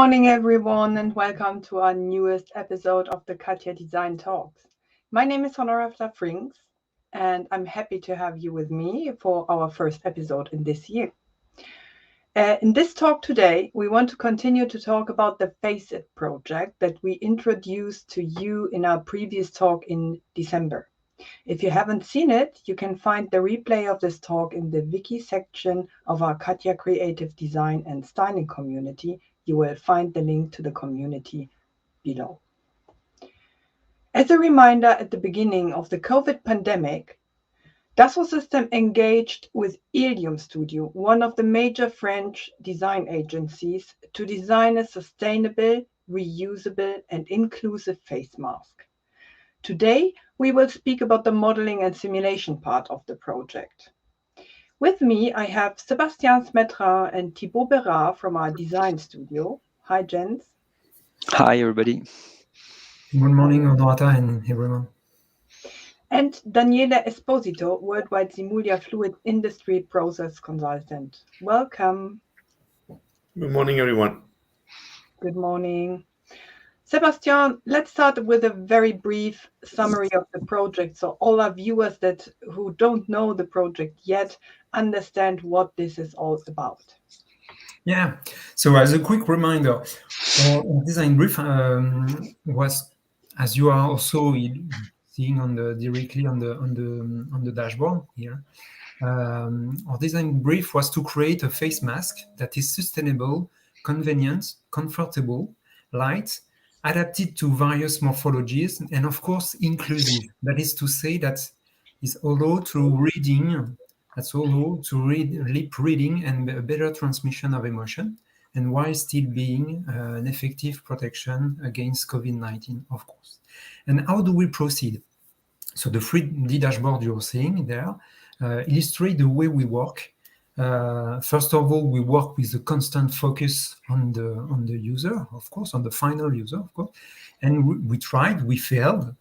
morning, everyone, and welcome to our newest episode of the CATIA Design Talks. My name is Honora Frings, and I'm happy to have you with me for our first episode in this year. In this talk today, we want to continue to talk about the Face It project that we introduced to you in our previous talk in December. If you haven't seen it, you can find the replay of this talk in the wiki section of our CATIA Creative Design and Styling community. You will find the link to the community below. As a reminder, at the beginning of the COVID pandemic, Dassault Systèmes engaged with eliumstudio, one of the major French design agencies, to design a sustainable, reusable, and inclusive face mask. Today, we will speak about the modeling and simulation part of the project. With me, I have Sebastien SMETRYNS and Thibault BERARD from our design studio. Hi, gents. Hi, everybody. Good morning, Honorata and everyone. And Daniele ESPOSITO, Worldwide Simulia Fluid Industry Process Consultant. Welcome. Good morning, everyone. Good morning. Sebastien, let's start with a very brief summary of the project so all our viewers who don't know the project yet understand what this is all about. Yeah, so as a quick reminder, our design brief was, as you are also seeing directly on the dashboard here, our design brief was to create a face mask that is sustainable, convenient, comfortable, light, adapted to various morphologies, and of course inclusive. That is to say that is allowed to reading. That's allowed to read lip reading and a better transmission of emotion, and while still being an effective protection against COVID-19, of course. And how do we proceed? So the 3D dashboard you're seeing there illustrate the way we work. First of all, we work with a constant focus on the user, of course, on the final user, of course. And we tried, we failed.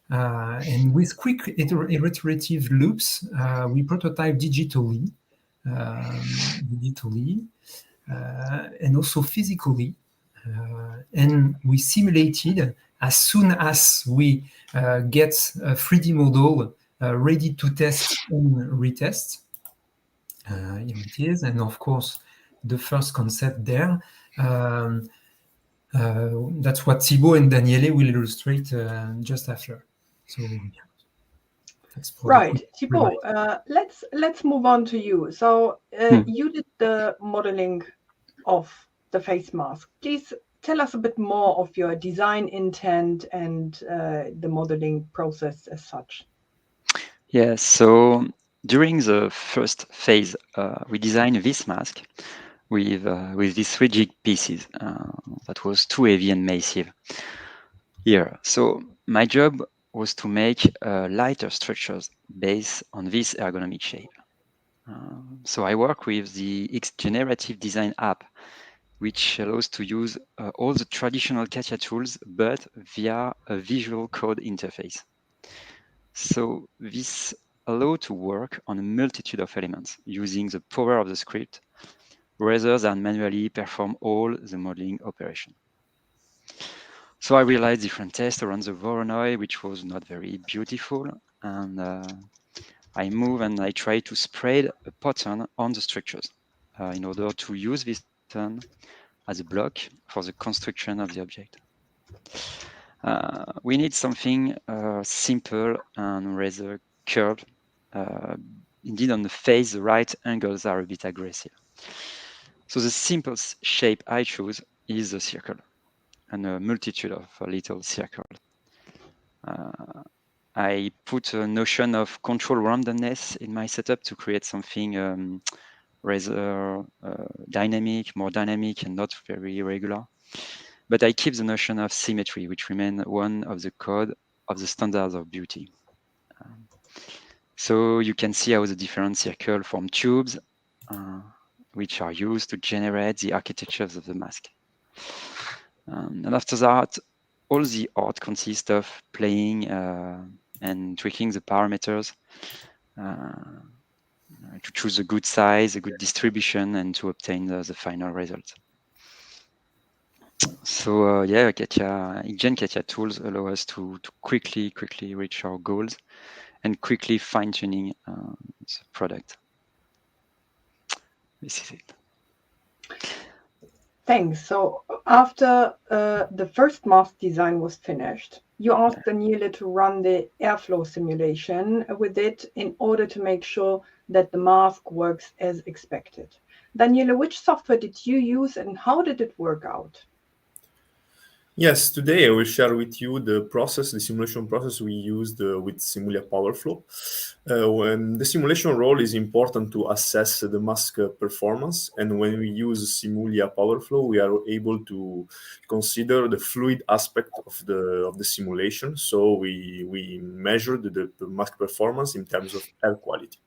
And with quick iterative loops, we prototype digitally, and also physically. And we simulated as soon as we get a 3D model ready to test and retest. Here it is, and of course, the first concept there. That's what Thibault and Daniele will illustrate just after. So, right, Thibault, let's move on to you. So you did the modeling of the face mask. Please tell us a bit more of your design intent and the modeling process as such. Yes, so during the first phase, we designed this mask with these rigid pieces that was too heavy and massive here. So my job was to make lighter structures based on this ergonomic shape. So I work with the X Generative Design app, which allows to use all the traditional CATIA tools, but via a visual code interface. So this allows to work on a multitude of elements using the power of the script, rather than manually perform all the modeling operation. So I realized different tests around the Voronoi, which was not very beautiful, and I move and I try to spread a pattern on the structures in order to use this pattern as a block for the construction of the object. We need something simple and rather curved. Indeed, on the face, the right angles are a bit aggressive. So the simplest shape I choose is a circle and a multitude of little circles. I put a notion of control randomness in my setup to create something rather dynamic, more dynamic and not very irregular. But I keep the notion of symmetry, which remains one of the code of the standards of beauty. So you can see how the different circles form tubes, which are used to generate the architectures of the mask. And after that, all the art consists of playing and tweaking the parameters to choose a good size, a good distribution, and to obtain the final result. So CATIA tools allow us to quickly reach our goals and quickly fine-tuning the product. This is it. Thanks. So after the first mask design was finished, you asked Daniele to run the airflow simulation with it in order to make sure that the mask works as expected. Daniele, which software did you use and how did it work out? Yes, today I will share with you the simulation process we used with Simulia PowerFlow. When the simulation role is important to assess the mask performance, and when we use Simulia PowerFlow, we are able to consider the fluid aspect of the simulation. So we measured the mask performance in terms of air quality.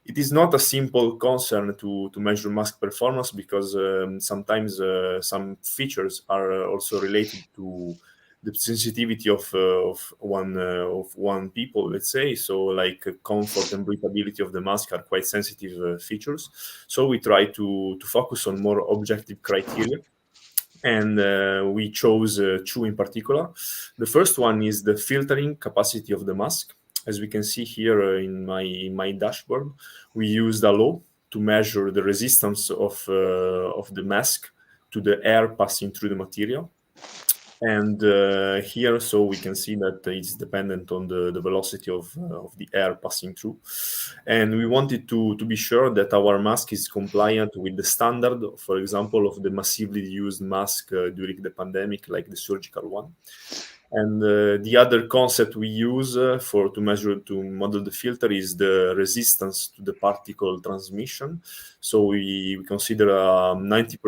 It is not a simple concern to measure mask performance because sometimes some features are also related to the sensitivity of one people, let's say. So like comfort and breathability of the mask are quite sensitive features. So we try to focus on more objective criteria. And we chose two in particular. The first one is the filtering capacity of the mask. As we can see here in my dashboard, we used a law to measure the resistance of the mask to the air passing through the material. And here, so we can see that it's dependent on the velocity of the air passing through. And we wanted to be sure that our mask is compliant with the standard, for example, of the massively used mask during the pandemic, like the surgical one. And the other concept we use to model the filter is the resistance to the particle transmission. So we consider 90%,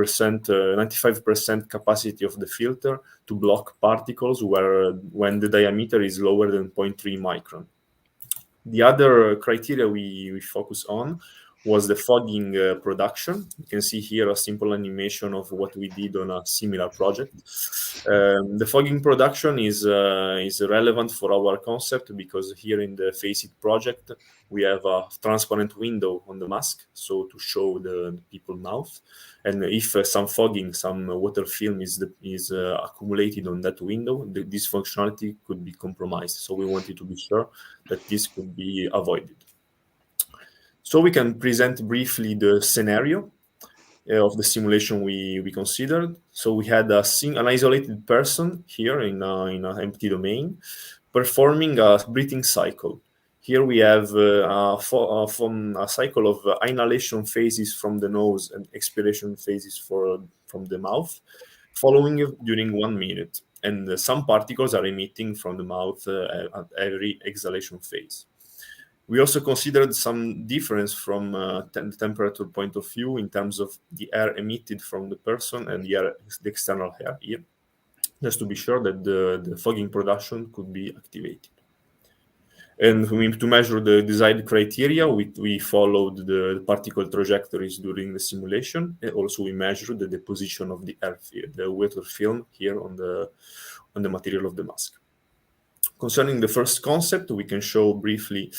95% capacity of the filter to block particles when the diameter is lower than 0.3 micron. The other criteria we focus on was the fogging production. You can see here a simple animation of what we did on a similar project. The fogging production is relevant for our concept because here in the Face It project, we have a transparent window on the mask, so to show the people mouth. And if some fogging, some water film is accumulated on that window, this functionality could be compromised. So we wanted to be sure that this could be avoided. So we can present briefly the scenario of the simulation we considered. So we had an isolated person here in an empty domain performing a breathing cycle. Here we have from a cycle of inhalation phases from the nose and expiration phases from the mouth, following during 1 minute. And some particles are emitting from the mouth at every exhalation phase. We also considered some difference from the temperature point of view in terms of the air emitted from the person and the external air here, just to be sure that the fogging production could be activated. And to measure the desired criteria, we followed the particle trajectories during the simulation. And also, we measured the deposition of the water film here on the material of the mask. Concerning the first concept, we can show briefly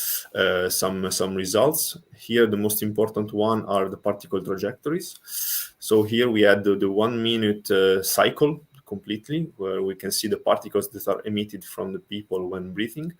some results. Here, the most important one are the particle trajectories. So here we had the 1 minute cycle completely, where we can see the particles that are emitted from the people when breathing.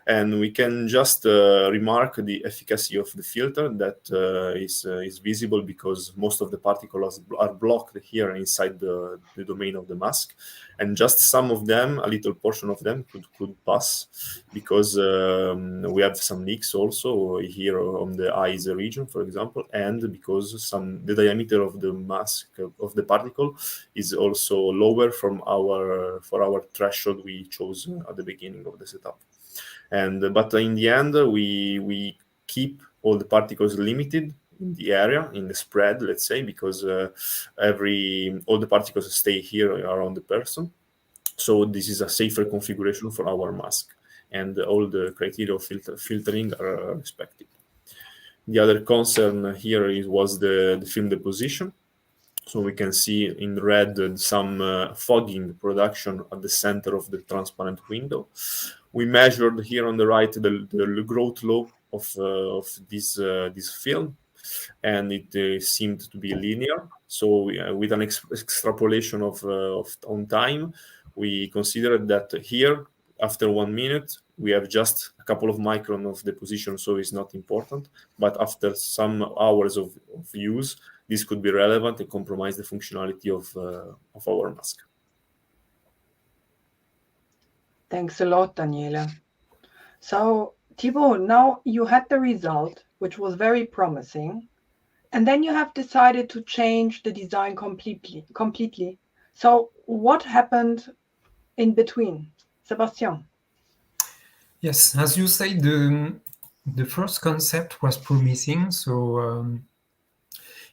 And we can just remark the efficacy of the filter that is visible because most of the particles are blocked here inside the domain of the mask. And just some of them, a little portion of them could pass because we have some leaks also here on the eyes region, for example, and because the diameter of the mask of the particle is also lower for our threshold we chose at the beginning of the setup. But in the end, we keep all the particles limited in the area, in the spread, let's say, because all the particles stay here around the person. So this is a safer configuration for our mask, and all the criteria of filtering are respected. The other concern here was the film deposition. So we can see in red some fogging production at the center of the transparent window. We measured here on the right the growth law of this film. and it seemed to be linear. So with an extrapolation of on time, we considered that here, after 1 minute, we have just a couple of micron of deposition, so it's not important. But after some hours of use, this could be relevant and compromise the functionality of our mask. Thanks a lot, Daniele. So, Thibault, now you had the result, which was very promising, and then you have decided to change the design completely. So, what happened in between? Sebastien. Yes, as you said, the first concept was promising, so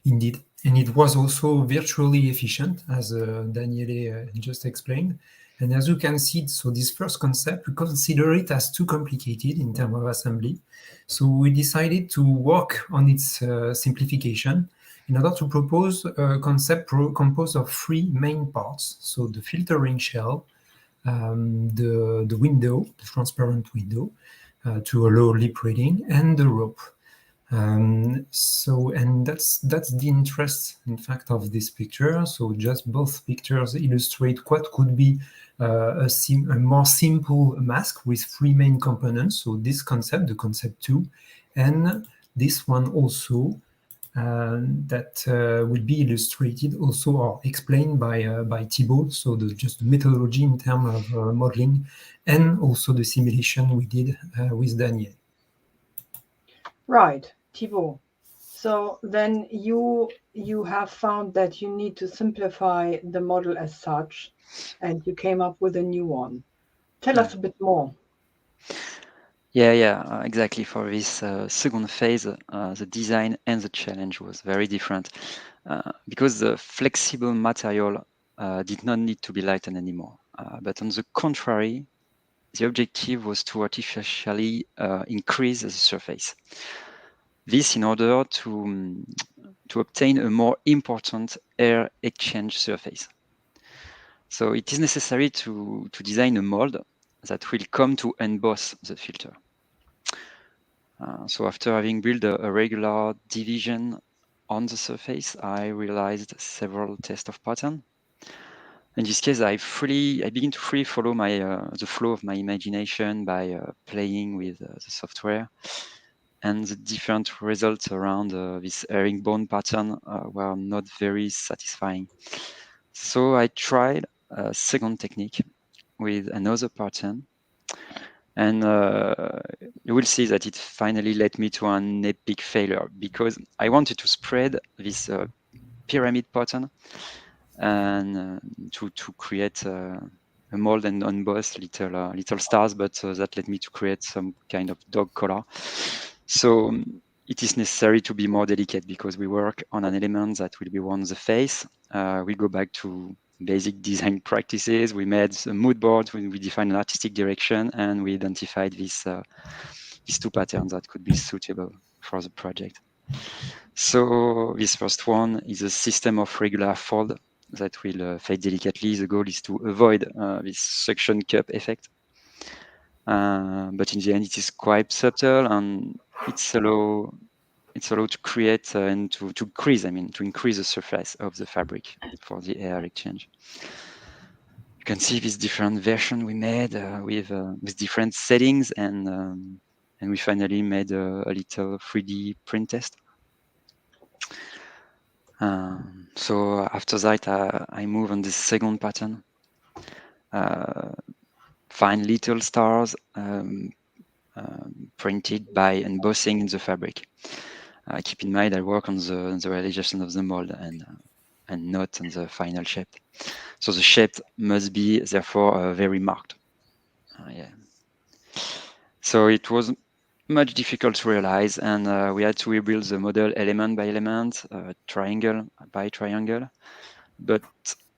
indeed, and it was also virtually efficient, as Daniele just explained. And as you can see, so this first concept, we consider it as too complicated in terms of assembly. So we decided to work on its simplification in order to propose a concept composed of 3 main parts. So the filtering shell, the window, the transparent window, to allow lip reading, and the rope. And that's the interest, in fact, of this picture. So just both pictures illustrate what could be a more simple mask with 3 main components. So this concept, the concept 2, and this one also, that will be illustrated also or explained by Thibault. So just the methodology in terms of modeling, and also the simulation we did with Daniele. Right, Thibault. So then you have found that you need to simplify the model as such, and you came up with a new one. Tell us a bit more. Yeah, exactly. For this second phase, the design and the challenge was very different because the flexible material did not need to be lightened anymore. But on the contrary, the objective was to artificially increase the surface. This in order to obtain a more important air exchange surface. So it is necessary to design a mold that will come to emboss the filter. So after having built a regular division on the surface, I realized several tests of pattern. In this case, I begin to freely follow the flow of my imagination by playing with the software, and the different results around this herringbone pattern were not very satisfying. So I tried a second technique with another pattern, and you will see that it finally led me to an epic failure, because I wanted to spread this pyramid pattern and to create a mold and emboss little stars, but that led me to create some kind of dog collar. So it is necessary to be more delicate, because we work on an element that will be on the face. We go back to basic design practices. We made a mood board, we defined an artistic direction, and we identified these 2 patterns that could be suitable for the project. So this first one is a system of regular fold that will fade delicately. The goal is to avoid this suction cup effect. But in the end, it is quite subtle, and it's allowed to create and to increase the surface of the fabric for the air exchange. You can see this different version we made with different settings, and we finally made a little 3D print test. So after that, I move on this second pattern. Find little stars printed by embossing in the fabric. Keep in mind, I work on the realization of the mold and not on the final shape. So the shape must be therefore very marked. Yeah. So it was much difficult to realize, and we had to rebuild the model element by element, triangle by triangle. But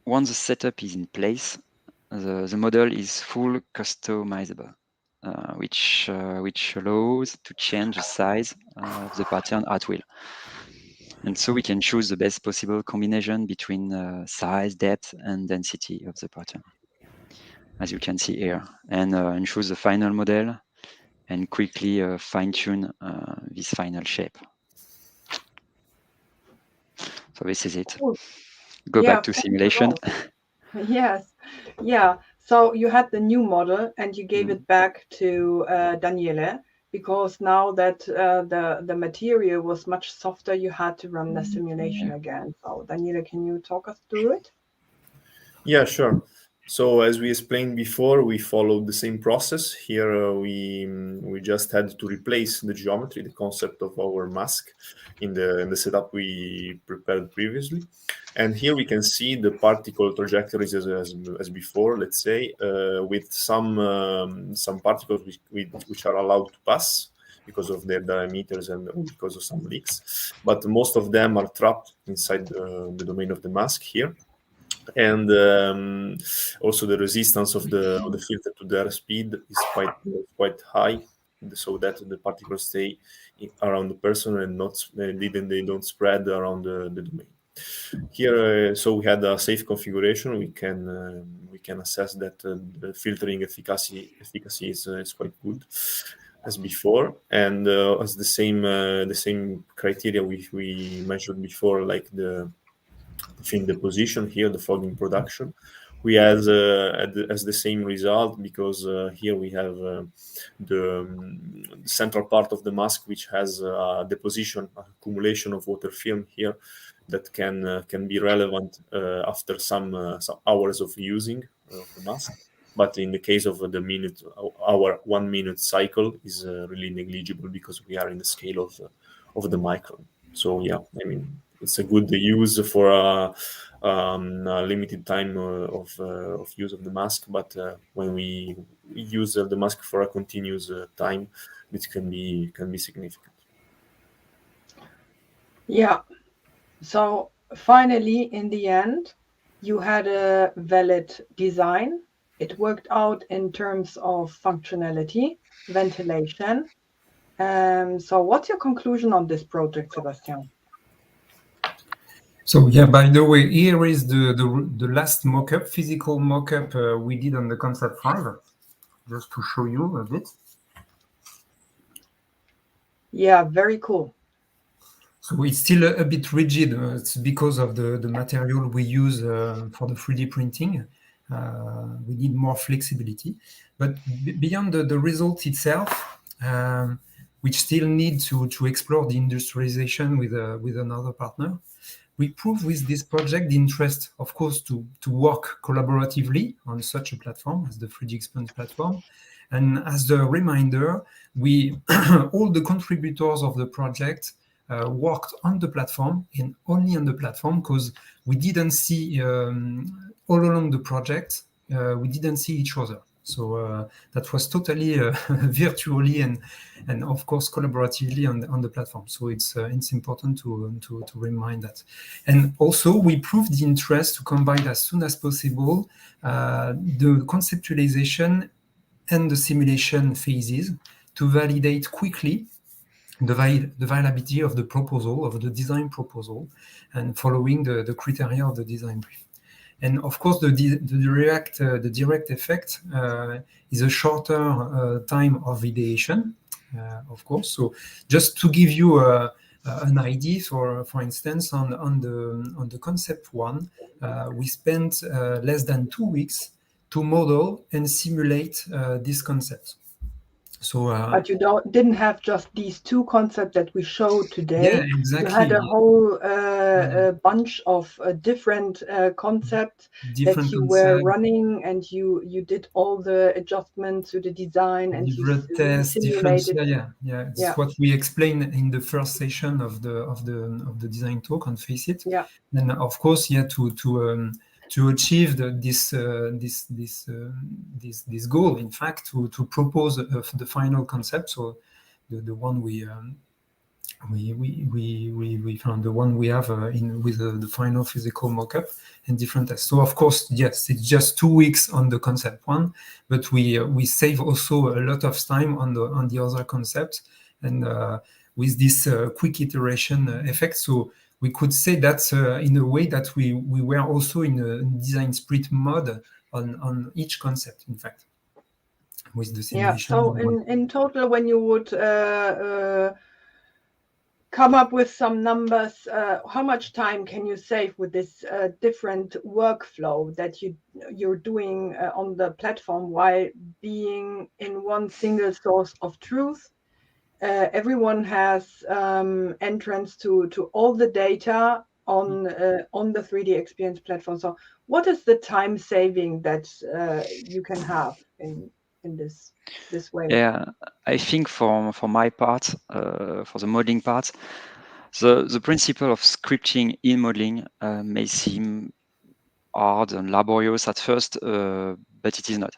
once the setup is in place, the model is full customizable, which allows to change the size of the pattern at will. And so we can choose the best possible combination between size, depth, and density of the pattern, as you can see here, and choose the final model and quickly fine-tune this final shape. So this is it. Cool. Go Yeah, back to thanks a simulation. lot. Yes. Yeah. So you had the new model and you gave it back to Daniele, because now that the material was much softer, you had to run the simulation again. So Daniele, can you talk us through it? Yeah, sure. So as we explained before, we followed the same process. Here we just had to replace the geometry, the concept of our mask in the setup we prepared previously. And here we can see the particle trajectories as before, let's say, with some particles which are allowed to pass because of their diameters and because of some leaks. But most of them are trapped inside the domain of the mask here. And also the resistance of the filter to their speed is quite high, so that the particles stay around the person and they don't spread around the domain. Here, so we had a safe configuration. We can assess that the filtering efficacy is quite good as before, and as the same criteria we measured before, like the film deposition here, the fogging production. We had as the same result, because here we have the central part of the mask, which has deposition, accumulation of water film here that can be relevant after some hours of using the mask. But in the case of our 1 minute cycle is really negligible, because we are in the scale of the micron. So yeah, I mean, it's a good use for a limited time of use of the mask. But when we use the mask for a continuous time, it can be significant. Yeah. So finally, in the end, you had a valid design. It worked out in terms of functionality, ventilation. So what's your conclusion on this project, Sebastien? So yeah, by the way, here is the last mock-up, physical mock-up we did on the Concept 5, just to show you a bit. Yeah, very cool. So it's still a bit rigid. It's because of the material we use for the 3D printing. We need more flexibility. But beyond the result itself, which still need to explore the industrialization with another partner, we prove with this project the interest, of course, to work collaboratively on such a platform as the 3D Experience platform. And as a reminder, we all the contributors of the project worked on the platform and only on the platform, because we didn't see all along the project, we didn't see each other. So that was totally virtually and of course collaboratively on the platform. So it's important to remind that. And also we proved the interest to combine as soon as possible the conceptualization and the simulation phases to validate quickly the viability of the proposal, of the design proposal, and following the criteria of the design brief. And of course, the direct effect is a shorter time of ideation, of course. So just to give you an idea, for instance, on the concept 1, we spent less than 2 weeks to model and simulate this concept. So, but you didn't have just these two concepts that we showed today. Yeah, exactly. You had a whole bunch of different concepts that you were running, and you did all the adjustments to the design, and you simulated. It's what we explained in the first session of the design talk on Face It. Yeah. And of course, to achieve this goal, in fact, to propose the final concept. So the one we found, the one we have with the final physical mock-up and different tests. So of course, yes, it's just 2 weeks on the concept 1, but we save also a lot of time on the other concepts, and with this quick iteration effect. So we could say that in a way that we were also in a design sprint mode on each concept, in fact, with the simulation. Yeah, so in total, when you would come up with some numbers. How much time can you save with this different workflow that you're doing on the platform while being in one single source of truth? Everyone has entrance to all the data on the 3D Experience platform. So what is the time saving that you can have in this way? Yeah, I think for my part, for the modeling part, the principle of scripting in modeling may seem hard and laborious at first, but it is not.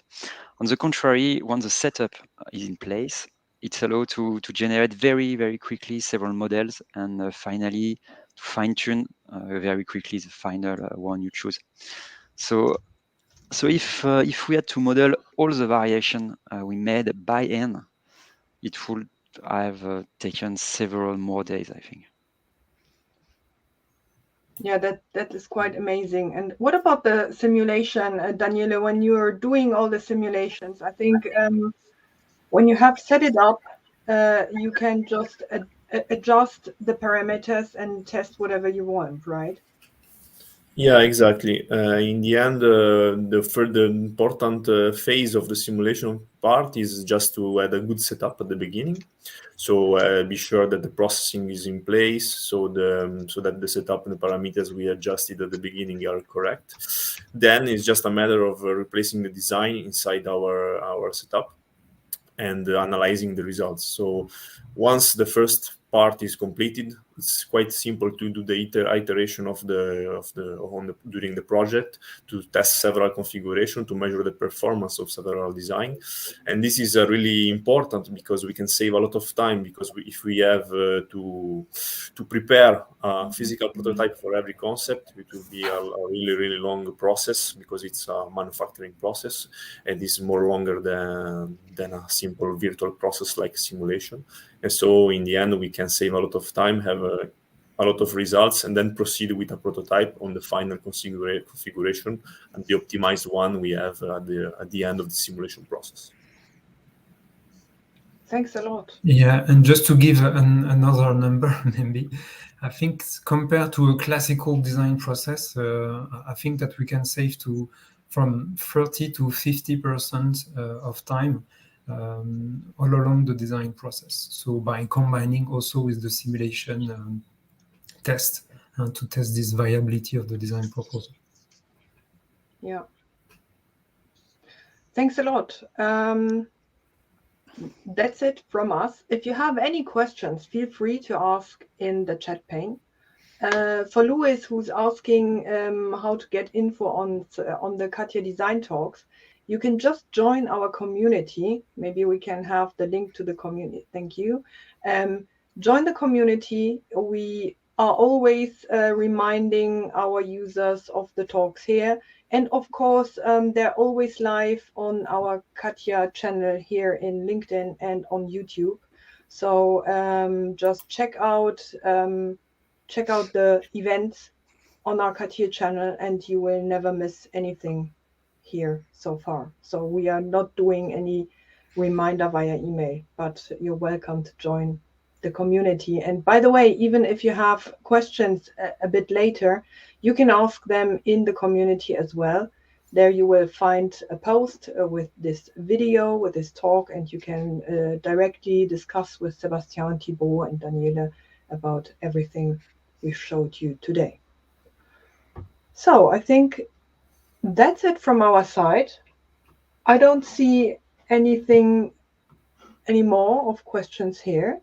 On the contrary, once the setup is in place, it's allowed to generate very, very quickly several models and finally to fine-tune very quickly the final one you choose. So if we had to model all the variation we made by hand, it would have taken several more days, I think. Yeah, that is quite amazing. And what about the simulation, Daniele? When you're doing all the simulations, I think when you have set it up, you can just adjust the parameters and test whatever you want, right? Yeah, exactly. In the end, the further important phase of the simulation part is just to add a good setup at the beginning. So be sure that the processing is in place, so that the setup and the parameters we adjusted at the beginning are correct. Then it's just a matter of replacing the design inside our setup and analyzing the results. So once the first part is completed, it's quite simple to do the iteration during the project, to test several configurations, to measure the performance of several design. And this is really important because we can save a lot of time, because if we have to prepare a physical prototype for every concept, it will be a really, really long process, because it's a manufacturing process and it's more longer than a simple virtual process like simulation. And so in the end, we can save a lot of time, have a lot of results, and then proceed with a prototype on the final configuration and the optimized one we have at the end of the simulation process. Thanks a lot. Yeah, and just to give another number, maybe, I think compared to a classical design process, I think that we can save from 30 to 50% of time all along the design process. So by combining also with the simulation test to test this viability of the design proposal. Yeah. Thanks a lot. That's it from us. If you have any questions, feel free to ask in the chat pane. For Louis, who's asking how to get info on the CATIA Design Talks, you can just join our community. Maybe we can have the link to the community. Thank you. Join the community. We are always reminding our users of the talks here. And of course, they're always live on our CATIA channel here in LinkedIn and on YouTube. So just check out the events on our CATIA channel and you will never miss anything here so far. So we are not doing any reminder via email, but you're welcome to join the community. And by the way, even if you have questions a bit later, you can ask them in the community as well. There you will find a post with this video, with this talk, and you can directly discuss with Sebastien, Thibault, and Daniele about everything we showed you today. So I think that's it from our side. I don't see anything anymore of questions here.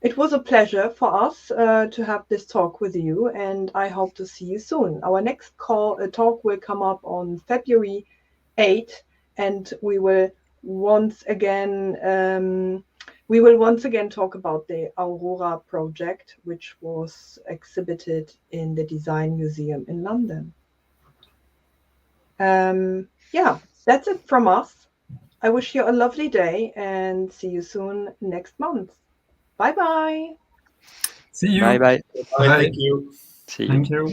It was a pleasure for us to have this talk with you, and I hope to see you soon. Our next talk will come up on February 8th, and we will once again talk about the Aurora project, which was exhibited in the Design Museum in London. Yeah, that's it from us. I wish you a lovely day and see you soon next month. Bye-bye. See you. Bye-bye. Bye. Thank you. See you. Thank you.